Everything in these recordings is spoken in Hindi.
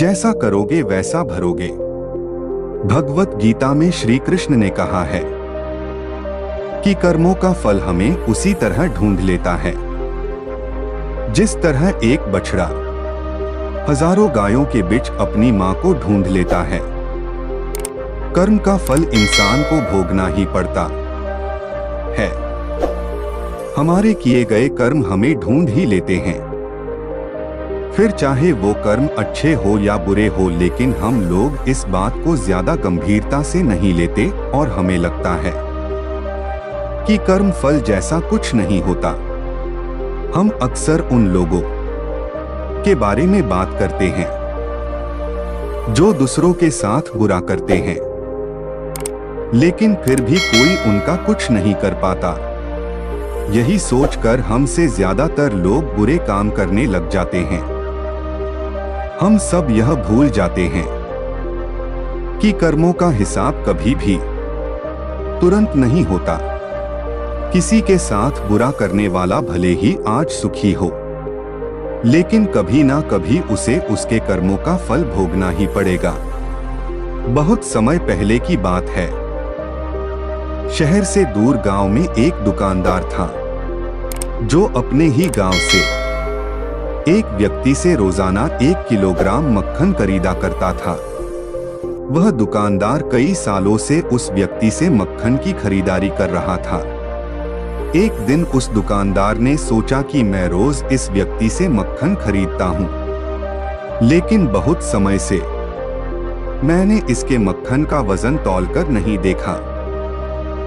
जैसा करोगे वैसा भरोगे। भगवत गीता में श्री कृष्ण ने कहा है कि कर्मों का फल हमें उसी तरह ढूंढ लेता है जिस तरह एक बछड़ा हजारों गायों के बीच अपनी मां को ढूंढ लेता है। कर्म का फल इंसान को भोगना ही पड़ता है। हमारे किए गए कर्म हमें ढूंढ ही लेते हैं, फिर चाहे वो कर्म अच्छे हो या बुरे हो, लेकिन हम लोग इस बात को ज्यादा गंभीरता से नहीं लेते और हमें लगता है कि कर्म फल जैसा कुछ नहीं होता। हम अक्सर उन लोगों के बारे में बात करते हैं जो दूसरों के साथ बुरा करते हैं, लेकिन फिर भी कोई उनका कुछ नहीं कर पाता। यही सोचकर हमसे ज्यादातर लोग बुरे काम करने लग जाते हैं। हम सब यह भूल जाते हैं कि कर्मों का हिसाब कभी भी तुरंत नहीं होता। किसी के साथ बुरा करने वाला भले ही आज सुखी हो, लेकिन कभी ना कभी उसे उसके कर्मों का फल भोगना ही पड़ेगा। बहुत समय पहले की बात है। शहर से दूर गांव में एक दुकानदार था जो अपने ही गांव से एक व्यक्ति से रोजाना 1 किलोग्राम मक्खन खरीदा करता था। वह दुकानदार कई सालों से उस व्यक्ति से मक्खन की खरीदारी कर रहा था। एक दिन उस दुकानदार ने सोचा कि मैं रोज इस व्यक्ति से मक्खन खरीदता हूँ, लेकिन बहुत समय से मैंने इसके मक्खन का वजन तौलकर नहीं देखा।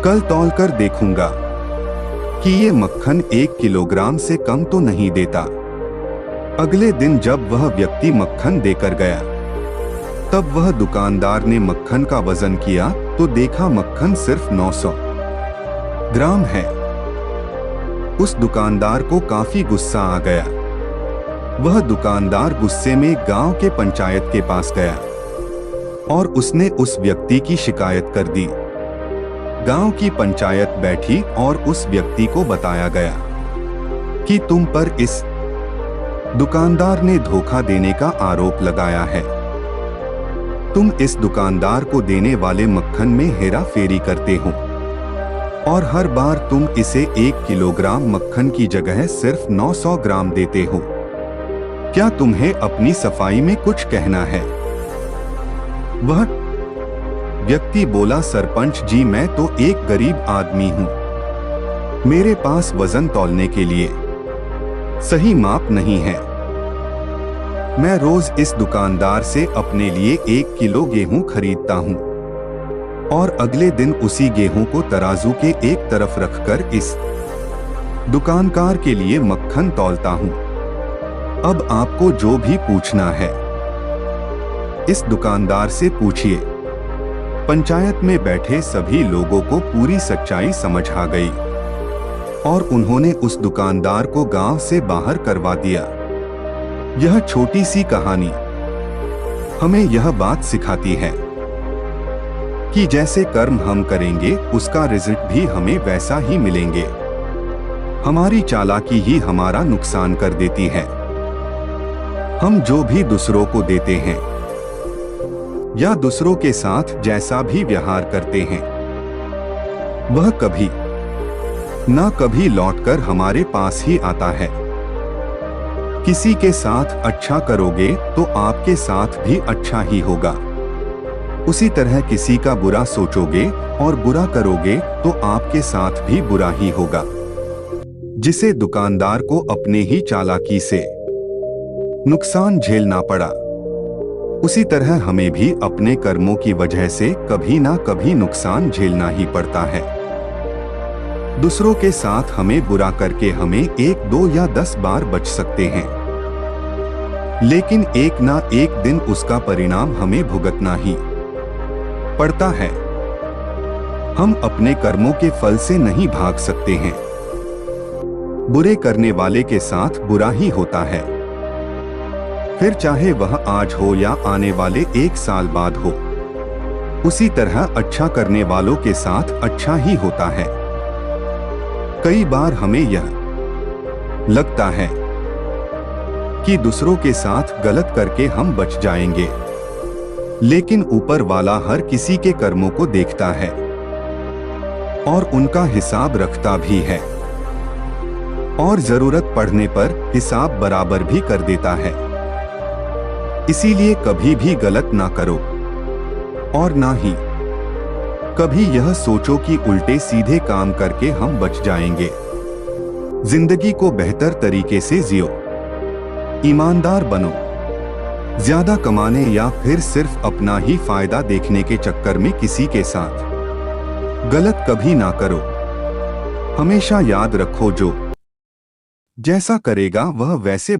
कल तौलकर देखूंगा कि ये मक्खन 1 किलोग्राम से कम तो नहीं देता। अगले दिन जब वह व्यक्ति मक्खन देकर गया, तब वह दुकानदार ने मक्खन का वजन किया तो देखा मक्खन सिर्फ 900 ग्राम है। उस दुकानदार को काफी गुस्सा आ गया। वह दुकानदार गुस्से में गांव के पंचायत के पास गया और उसने उस व्यक्ति की शिकायत कर दी। गांव की पंचायत बैठी और उस व्यक्ति को बताया गया कि तुम पर इस दुकानदार ने धोखा देने का आरोप लगाया है। तुम इस दुकानदार को देने वाले मक्खन में हेरा फेरी करते हो और हर बार तुम इसे 1 किलोग्राम मक्खन की जगह सिर्फ 900 ग्राम देते हो। क्या तुम्हें अपनी सफाई में कुछ कहना है? वह व्यक्ति बोला, सरपंच जी, मैं तो एक गरीब आदमी हूँ। मेरे पास वजन तौलने के लिए सही माप नहीं है। मैं रोज इस दुकानदार से अपने लिए 1 किलो गेहूं खरीदता हूँ और अगले दिन उसी गेहूं को तराजू के एक तरफ रखकर इस दुकानदार के लिए मक्खन तौलता हूं। अब आपको जो भी पूछना है इस दुकानदार से पूछिए। पंचायत में बैठे सभी लोगों को पूरी सच्चाई समझ आ गई और उन्होंने उस दुकानदार को गांव से बाहर करवा दिया। यह छोटी सी कहानी हमें यह बात सिखाती है कि जैसे कर्म हम करेंगे उसका रिजल्ट भी हमें वैसा ही मिलेंगे। हमारी चालाकी ही हमारा नुकसान कर देती है। हम जो भी दूसरों को देते हैं या दूसरों के साथ जैसा भी व्यवहार करते हैं, वह कभी ना कभी लौटकर हमारे पास ही आता है। किसी के साथ अच्छा करोगे तो आपके साथ भी अच्छा ही होगा। उसी तरह किसी का बुरा सोचोगे और बुरा करोगे तो आपके साथ भी बुरा ही होगा। जिसे दुकानदार को अपने ही चालाकी से नुकसान झेलना पड़ा, उसी तरह हमें भी अपने कर्मों की वजह से कभी ना कभी नुकसान झेलना ही पड़ता है। दूसरों के साथ हमें बुरा करके हमें 1, 2 या 10 बार बच सकते हैं, लेकिन एक ना एक दिन उसका परिणाम हमें भुगतना ही पड़ता है। हम अपने कर्मों के फल से नहीं भाग सकते हैं। बुरे करने वाले के साथ बुरा ही होता है, फिर चाहे वह आज हो या आने वाले 1 साल बाद हो। उसी तरह अच्छा करने वालों के साथ अच्छा ही होता है। कई बार हमें यह लगता है कि दूसरों के साथ गलत करके हम बच जाएंगे, लेकिन ऊपर वाला हर किसी के कर्मों को देखता है और उनका हिसाब रखता भी है, और जरूरत पड़ने पर हिसाब बराबर भी कर देता है। इसीलिए कभी भी गलत ना करो, और ना ही कभी यह सोचो कि उल्टे सीधे काम करके हम बच जाएंगे। जिंदगी को बेहतर तरीके से जियो, ईमानदार बनो। ज्यादा कमाने या फिर सिर्फ अपना ही फायदा देखने के चक्कर में किसी के साथ गलत कभी ना करो। हमेशा याद रखो, जो जैसा करेगा वह वैसे